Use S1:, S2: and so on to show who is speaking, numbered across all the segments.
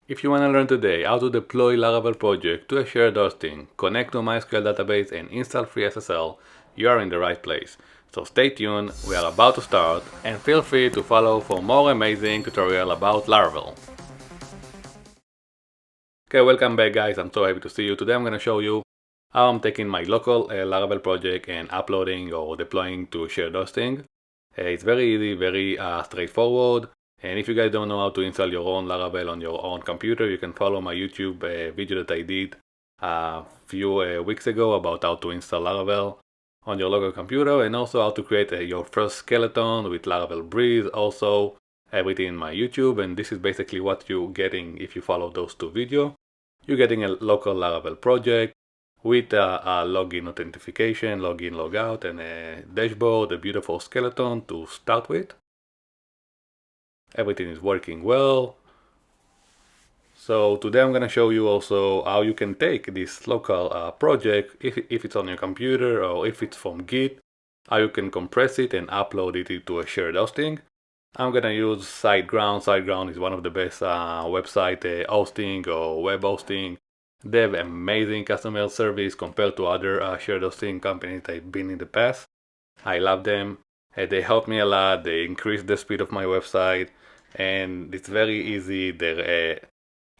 S1: If you want to learn today how to deploy Laravel project to a shared hosting, connect to MySQL Database and install free SSL, you are in the right place. So stay tuned, we are about to start, and feel free to follow for more amazing tutorial about Laravel. Okay, welcome back guys, I'm so happy to see you. Today I'm going to show you how I'm taking my local Laravel project and uploading or deploying to shared hosting. It's very easy, very straightforward. And if you guys don't know how to install your own Laravel on your own computer, you can follow my YouTube video that I did a few weeks ago about how to install Laravel on your local computer, and also how to create your first skeleton with Laravel Breeze. Also everything in my YouTube, and this is basically what you're getting if you follow those two videos. You're getting a local Laravel project with a login authentication, login, logout, and a dashboard, a beautiful skeleton to start with. Everything is working well. So today I'm going to show you also how you can take this local project, if it's on your computer or if it's from Git, how you can compress it and upload it into a shared hosting. I'm going to use SiteGround. SiteGround is one of the best website hosting or web hosting. They have amazing customer service compared to other shared hosting companies I've been in the past. I love them. They help me a lot. They increase the speed of my website, and it's very easy. Their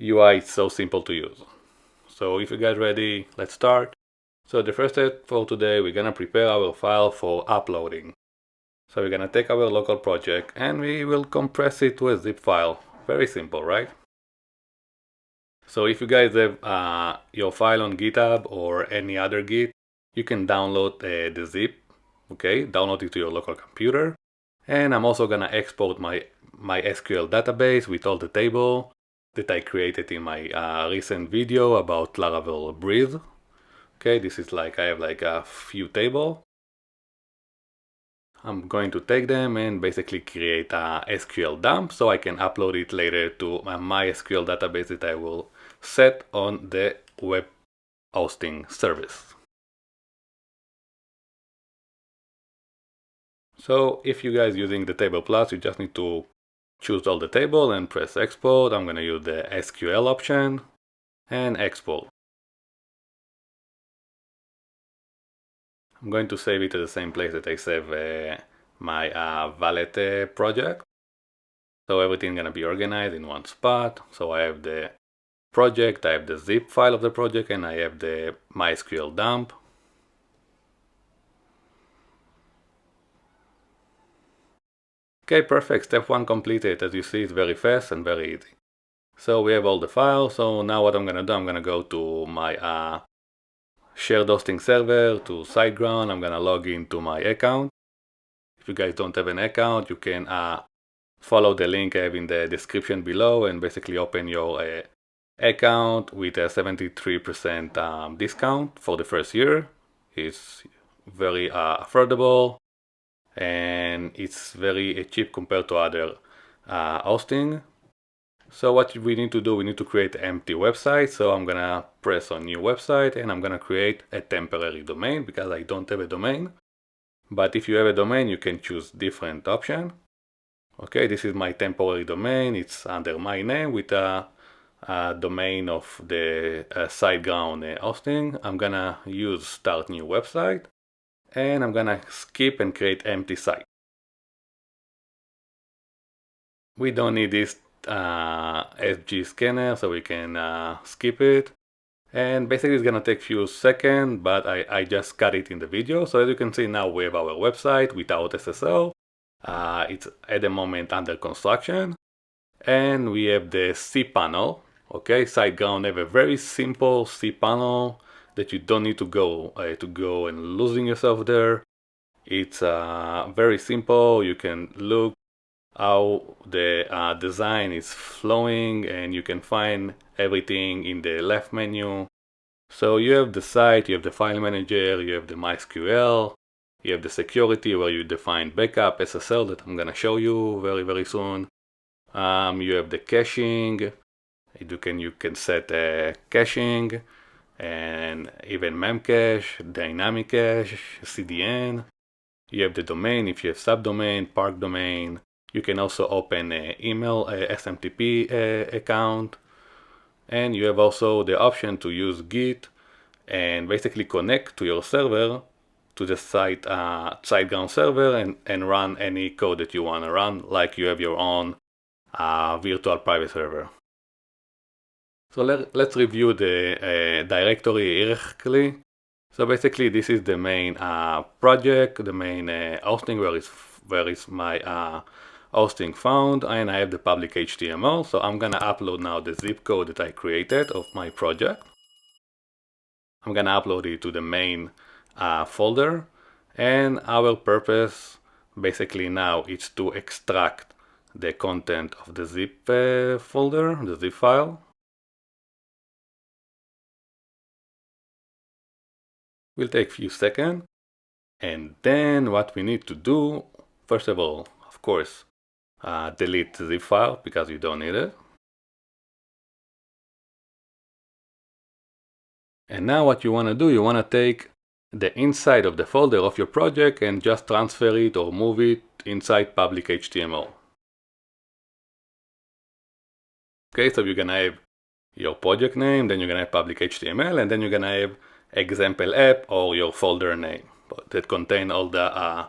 S1: UI is so simple to use. So if you guys ready, let's start. So the first step for today, we're gonna prepare our file for uploading. So we're gonna take our local project and we will compress it to a zip file. Very simple, right? So if you guys have your file on GitHub or any other Git, you can download the zip. Okay, download it to your local computer. And I'm also gonna export my MySQL database with all the table that I created in my recent video about Laravel Breeze. Okay, this is like I have like a few table. I'm going to take them and basically create a SQL dump so I can upload it later to my MySQL database that I will set on the web hosting service. So if you guys using the table plus, you just need to choose all the table and press export. I'm going to use the SQL option and export. I'm going to save it to the same place that I save my Valet project. So everything gonna be organized in one spot. So I have the project, I have the zip file of the project, and I have the MySQL dump. Okay, perfect. Step 1 completed. As you see, it's very fast and very easy. So we have all the files. So now what I'm gonna do, I'm gonna go to my shared hosting server, to SiteGround. I'm gonna log into my account. If you guys don't have an account, you can follow the link I have in the description below and basically open your account with a 73% discount for the first year. It's very affordable and it's very cheap compared to other hosting. So what we need to do, we need to create an empty website. So I'm gonna press on new website and I'm gonna create a temporary domain because I don't have a domain. But if you have a domain, you can choose different option. Okay, this is my temporary domain. It's under my name with a domain of the SiteGround hosting. I'm gonna use start new website and I'm gonna skip and create empty site. We don't need this SG scanner, so we can skip it. And basically it's gonna take few seconds, but I just cut it in the video. So as you can see now we have our website without SSL. It's at the moment under construction. And we have the cPanel. Okay, SiteGround have a very simple cPanel that you don't need to go and losing yourself there. It's very simple. You can look how the design is flowing and you can find everything in the left menu. So you have the site, you have the file manager, you have the MySQL, you have the security where you define backup, SSL that I'm gonna show you very soon. You have the caching. You can set caching and even memcache, dynamic cache, CDN. You have the domain if you have subdomain, park domain. You can also open an email SMTP account. And you have also the option to use Git and basically connect to your server, to the SiteGround server, and run any code that you want to run, like you have your own virtual private server. So let's review the directory hierarchically. So basically, this is the main project, the main hosting where is my hosting found, and I have the public HTML. So I'm gonna upload now the zip code that I created of my project. I'm gonna upload it to the main folder, and our purpose basically now is to extract the content of the zip folder, the zip file. Will take a few seconds. And then what we need to do, first of all, of course, delete the zip file because you don't need it. And now what you want to do, you want to take the inside of the folder of your project and just transfer it or move it inside public HTML. Okay, so you're going to have your project name, then you're going to have public HTML, and then you're going to have example app or your folder name that contain all the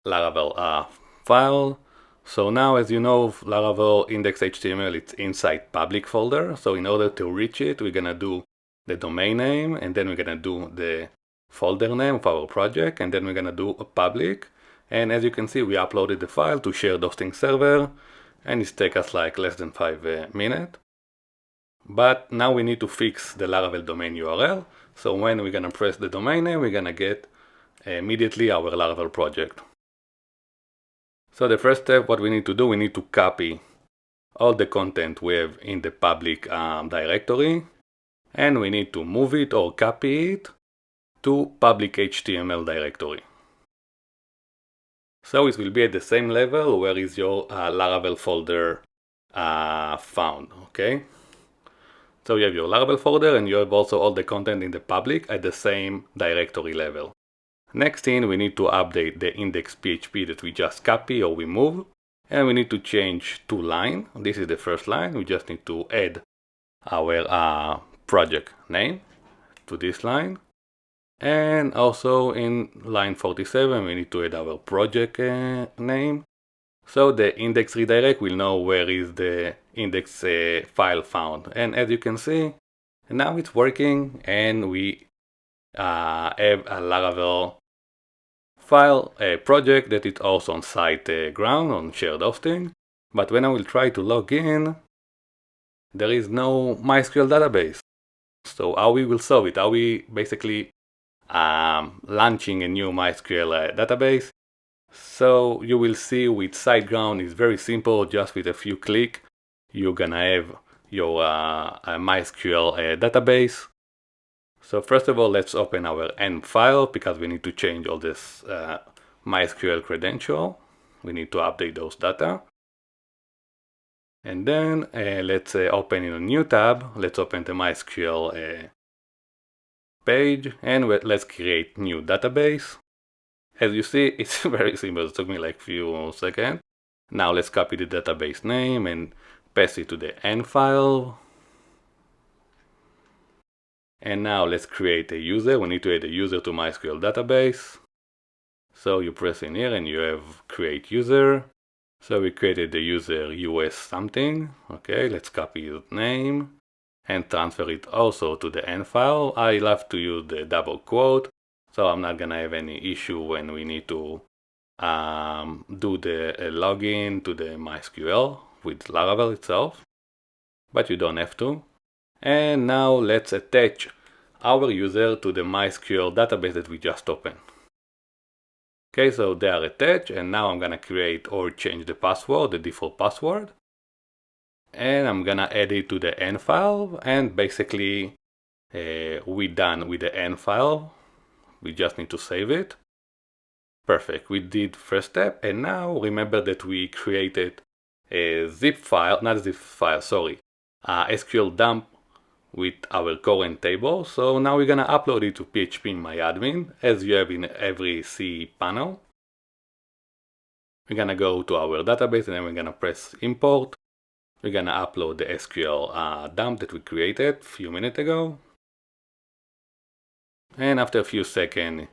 S1: Laravel file. So now, as you know, Laravel index.html, it's inside public folder. So in order to reach it, we're gonna do the domain name, and then we're gonna do the folder name of our project, and then we're gonna do a public. And as you can see, we uploaded the file to shared hosting server, and it's take us like less than 5 minutes. But now we need to fix the Laravel domain URL. So when we're gonna press the domain name, we're gonna get immediately our Laravel project. So the first step, what we need to do, we need to copy all the content we have in the public directory, and we need to move it or copy it to public HTML directory. So it will be at the same level where is your Laravel folder found, okay? So you have your Laravel folder and you have also all the content in the public at the same directory level. Next thing, we need to update the index.php that we just copy or we move, and we need to change to line. This is the first line. We just need to add our project name to this line. And also in line 47, we need to add our project name. So the index redirect will know where is the index file found. And as you can see, now it's working, and we have a Laravel file, a project that is also on SiteGround, on shared hosting. But when I will try to log in, there is no MySQL database. So how we will solve it? How we basically launching a new MySQL database? So you will see with SiteGround is very simple. Just with a few clicks, you're gonna have your MySQL database. So first of all, let's open our end file because we need to change all this MySQL credential. We need to update those data. And then let's open in a new tab. Let's open the MySQL page, and let's create new database. As you see, it's very simple. It took me like a few seconds. Now let's copy the database name and paste it to the end file. And now let's create a user. We need to add a user to MySQL database. So you press in here and you have create user. So we created the user US something. Okay, let's copy the name and transfer it also to the end file. I love to use the double quote, so I'm not gonna have any issue when we need to do the login to the MySQL with Laravel itself, but you don't have to. And now let's attach our user to the MySQL database that we just opened. Okay, so they are attached, and now I'm gonna create or change the password, the default password. And I'm gonna add it to the end file, and basically we're done with the end file. We just need to save it. Perfect, we did first step, and now remember that we created a zip file, not a zip file, sorry, SQL dump with our current table. So now we're gonna upload it to phpMyAdmin, as you have in every C panel. We're gonna go to our database, and then we're gonna press import. We're gonna upload the SQL dump that we created a few minutes ago. And after a few seconds,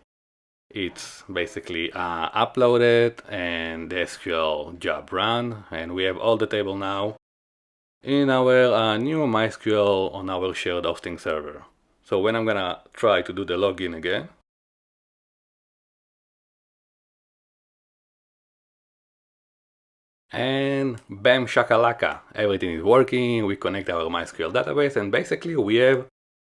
S1: it's basically uploaded and the SQL job run. And we have all the table now in our new MySQL on our shared hosting server. So when I'm gonna try to do the login again, and bam shakalaka, everything is working. We connect our MySQL database and basically we have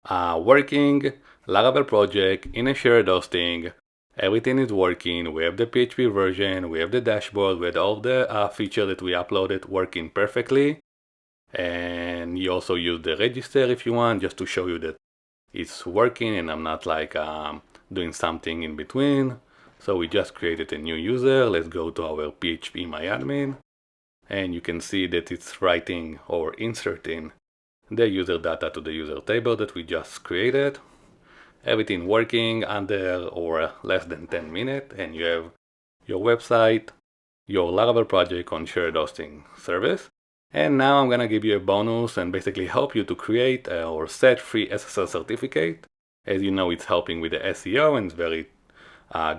S1: a working Laravel project in a shared hosting. Everything is working. We have the PHP version, we have the dashboard with all the features that we uploaded working perfectly. And you also use the register if you want, just to show you that it's working and I'm not like doing something in between. So we just created a new user. Let's go to our PHP MyAdmin. And you can see that it's writing or inserting the user data to the user table that we just created. Everything working under or less than 10 minutes, and you have your website, your Laravel project on shared hosting service. And now I'm gonna give you a bonus and basically help you to create or set free SSL certificate. As you know, it's helping with the SEO and it's very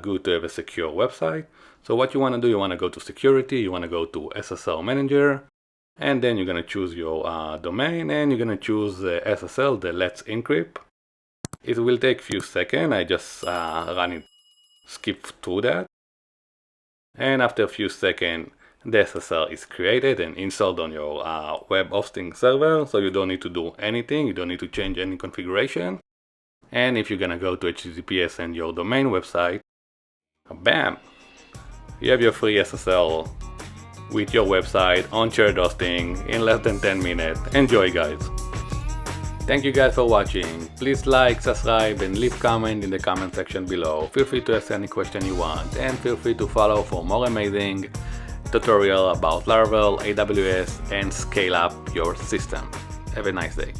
S1: good to have a secure website. So what you want to do, you want to go to security, you want to go to SSL manager, and then you're going to choose your domain and you're going to choose SSL, the Let's Encrypt. It will take a few seconds. I just skip through that. And after a few seconds, the SSL is created and installed on your web hosting server. So you don't need to do anything. You don't need to change any configuration. And if you're going to go to HTTPS and your domain website, bam! You have your free SSL with your website on shared hosting in less than 10 minutes. Enjoy, guys! Thank you guys for watching. Please like, subscribe, and leave comment in the comment section below. Feel free to ask any question you want, and feel free to follow for more amazing tutorial about Laravel, AWS, and scale up your system. Have a nice day.